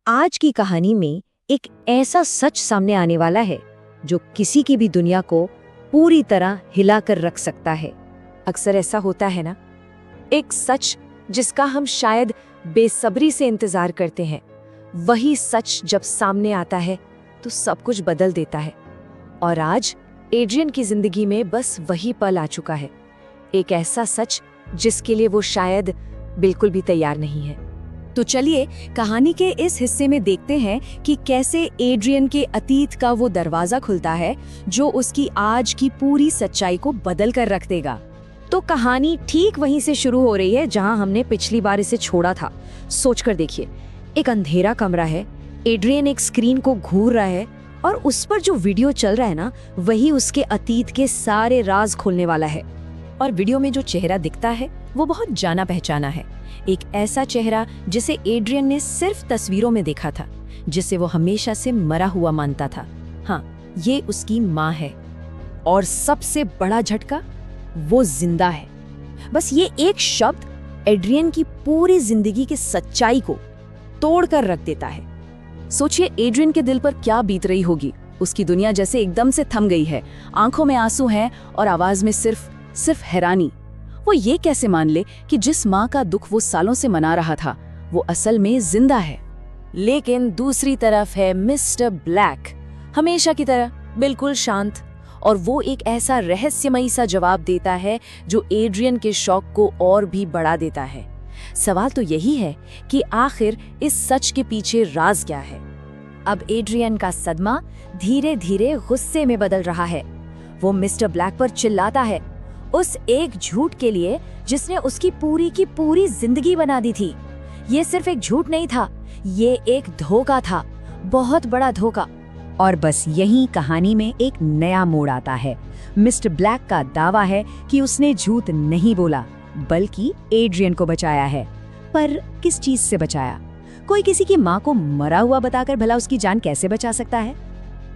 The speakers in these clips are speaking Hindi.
आज की कहानी में एक ऐसा सच सामने आने वाला है जो किसी की भी दुनिया को पूरी तरह हिला कर रख सकता है। अक्सर ऐसा होता है ना, एक सच जिसका हम शायद बेसब्री से इंतजार करते हैं, वही सच जब सामने आता है तो सब कुछ बदल देता है। और आज एड्रियन की जिंदगी में बस वही पल आ चुका है, एक ऐसा सच जिसके लिए वो शायद बिल्कुल भी तैयार नहीं है। तो चलिए कहानी के इस हिस्से में देखते हैं कि कैसे एड्रियन के अतीत का वो दरवाजा खुलता है जो उसकी आज की पूरी सच्चाई को बदल कर रख देगा। तो कहानी ठीक वहीं से शुरू हो रही है जहां हमने पिछली बार इसे छोड़ा था। सोचकर देखिए, एक अंधेरा कमरा है, एड्रियन एक स्क्रीन को घूर रहा है और उस पर जो वीडियो चल रहा है ना, वही उसके अतीत के सारे राज खोलने वाला है। और वीडियो में जो चेहरा दिखता है वो बहुत जाना पहचाना है, एक ऐसा चेहरा जिसे एड्रियन ने सिर्फ तस्वीरों में देखा था, जिसे वो हमेशा से मरा हुआ मानता था। हाँ, ये उसकी माँ है। और सबसे बड़ा झटका, वो जिंदा है। बस ये एक शब्द एड्रियन की पूरी जिंदगी की सच्चाई को तोड़कर रख देता है। सोचिए एड्रियन के दिल पर क्या बीत रही होगी। उसकी दुनिया जैसे एकदम से थम गई है, आंखों में आंसू हैं और आवाज में सिर्फ हैरानी। वो ये कैसे मान ले कि जिस माँ का दुख वो सालों से मना रहा था वो असल में जिंदा है। लेकिन दूसरी तरफ है मिस्टर ब्लैक, हमेशा की तरह बिल्कुल शांत, और वो एक ऐसा रहस्यमयी सा जवाब देता है जो एड्रियन के शौक को और भी बढ़ा देता है। सवाल तो यही है कि आखिर इस सच के पीछे राज क्या है। अब एड्रियन का सदमा धीरे धीरे गुस्से में बदल रहा है। वो मिस्टर ब्लैक पर चिल्लाता है, उस एक झूठ के लिए जिसने उसकी पूरी की पूरी जिंदगी बना दी थी। ये सिर्फ एक झूठ नहीं था, ये एक धोखा था, बहुत बड़ा धोखा। और बस यही कहानी में एक नया मोड़ आता है। मिस्टर ब्लैक का दावा है कि उसने झूठ नहीं बोला, बल्कि एड्रियन को बचाया है। पर किस चीज से बचाया? कोई किसी की माँ को मरा हुआ बताकर भला उसकी जान कैसे बचा सकता है?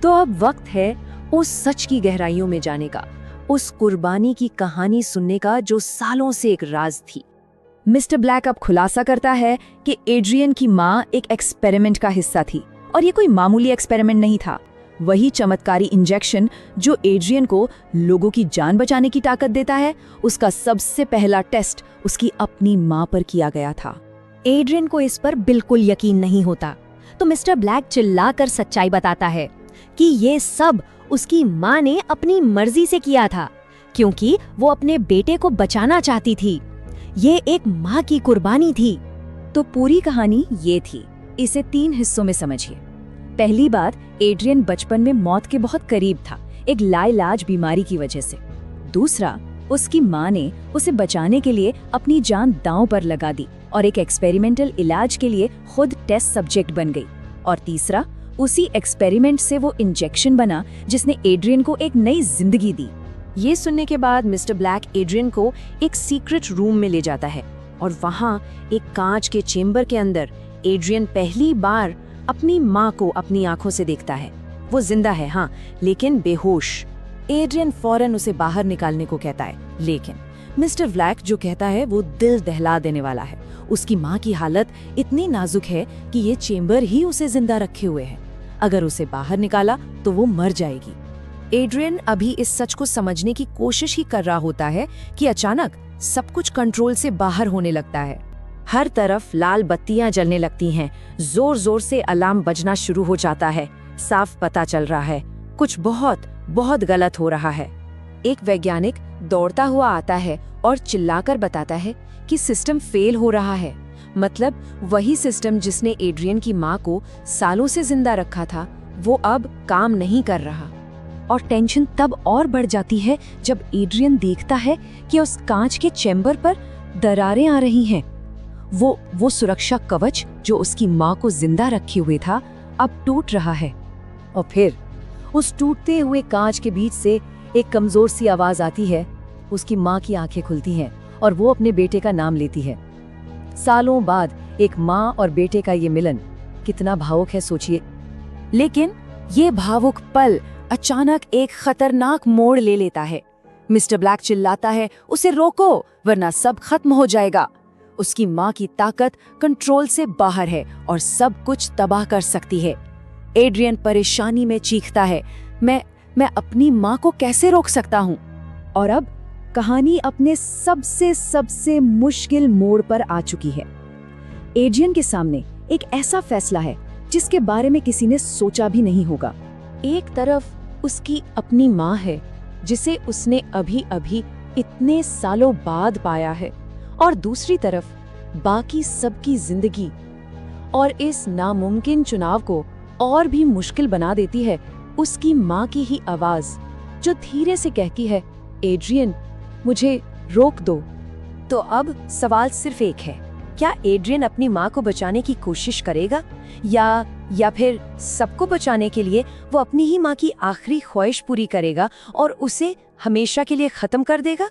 तो अब वक्त है उस सच की गहराइयों में जाने का, उस कुर्बानी की कहानी सुनने का जो सालों से एक राज थी। मिस्टर ब्लैक अब खुलासा करता है कि एड्रियन की माँ एक एक्सपेरिमेंट का हिस्सा थी, और ये कोई मामूली एक्सपेरिमेंट नहीं था। वही चमत्कारी इंजेक्शन जो एड्रियन को लोगों की जान बचाने की ताकत देता है, उसका सबसे पहला टेस्ट उसकी अपनी माँ पर किया गया था। एड्रियन को इस पर बिल्कुल यकीन नहीं होता, तो मिस्टर ब्लैक चिल्लाकर सच्चाई बताता है कि ये सब उसकी माँ ने अपनी मर्जी से किया था, क्योंकि वो अपने बेटे को बचाना चाहती थी। ये एक माँ की कुर्बानी थी। तो पूरी कहानी ये थी, इसे 3 हिस्सों में समझिए। पहली बात, एड्रियन बचपन में मौत के बहुत करीब था, एक लाइलाज बीमारी की वजह से। दूसरा, उसकी माँ ने उसे बचाने के लिए अपनी जान दांव पर लगा दी और एक एक्सपेरिमेंटल इलाज के लिए खुद टेस्ट सब्जेक्ट बन गई। और तीसरा, उसी एक्सपेरिमेंट से वो इंजेक्शन बना जिसने एड्रियन को एक नई जिंदगी दी। ये सुनने के बाद मिस्टर ब्लैक एड्रियन को एक सीक्रेट रूम में ले जाता है, और वहाँ एक कांच के चेम्बर के अंदर एड्रियन पहली बार अपनी माँ को अपनी आंखों से देखता है। वो जिंदा है हाँ, लेकिन बेहोश। एड्रियन फौरन उसे बाहर निकालने को कहता है, लेकिन मिस्टर ब्लैक जो कहता है वो दिल दहला देने वाला है। उसकी माँ की हालत इतनी नाजुक है कि ये चेम्बर ही उसे जिंदा रखे हुए है। अगर उसे बाहर निकाला तो वो मर जाएगी। एड्रियन अभी इस सच को समझने की कोशिश ही कर रहा होता है कि अचानक सब कुछ कंट्रोल से बाहर होने लगता है। हर तरफ लाल बत्तियां जलने लगती हैं, जोर जोर से अलार्म बजना शुरू हो जाता है। साफ पता चल रहा है कुछ बहुत बहुत गलत हो रहा है। एक वैज्ञानिक दौड़ता हुआ आता है और चिल्लाकर बताता है कि सिस्टम फेल हो रहा है। मतलब वही सिस्टम जिसने एड्रियन की माँ को सालों से जिंदा रखा था, वो अब काम नहीं कर रहा। और टेंशन तब और बढ़ जाती है जब एड्रियन देखता है कि उस कांच के चेम्बर पर दरारें आ रही हैं। वो सुरक्षा कवच जो उसकी माँ को जिंदा रखे हुए था, अब टूट रहा है। और फिर उस टूटते हुए कांच के बीच से एक कमजोर सी आवाज आती है। उसकी माँ की आंखें खुलती हैं और वो अपने बेटे का नाम लेती है। सालों बाद एक माँ और बेटे का ये मिलन कितना भावुक है सोचिए। लेकिन ये भावुक पल अचानक एक खतरनाक मोड़ ले लेता है। मिस्टर ब्लैक चिल्लाता है, उसे रोको वरना सब खत्म हो जाएगा। उसकी माँ की ताकत कंट्रोल से बाहर है और सब कुछ तबाह कर सकती है। एड्रियन परेशानी में चीखता है, मैं अपनी माँ को कैसे रोक सकता हूँ? और अब कहानी अपने सबसे मुश्किल मोड़ पर आ चुकी है। एड्रियन के सामने एक ऐसा फैसला है जिसके बारे में किसी ने सोचा भी नहीं होगा। एक तरफ उसकी अपनी माँ है जिसे उसने अभी अभी इतने सालों बाद पाया है, और दूसरी तरफ बाकी सबकी जिंदगी। और इस नामुमकिन चुनाव को और भी मुश्किल बना देती है उसकी माँ की ही आवाज, जो धीरे से कहती है, एड्रियन, मुझे रोक दो। तो अब सवाल सिर्फ एक है, क्या एड्रियन अपनी माँ को बचाने की कोशिश करेगा, या फिर सबको बचाने के लिए वो अपनी ही माँ की आखिरी ख्वाहिश पूरी करेगा और उसे हमेशा के लिए खत्म कर देगा?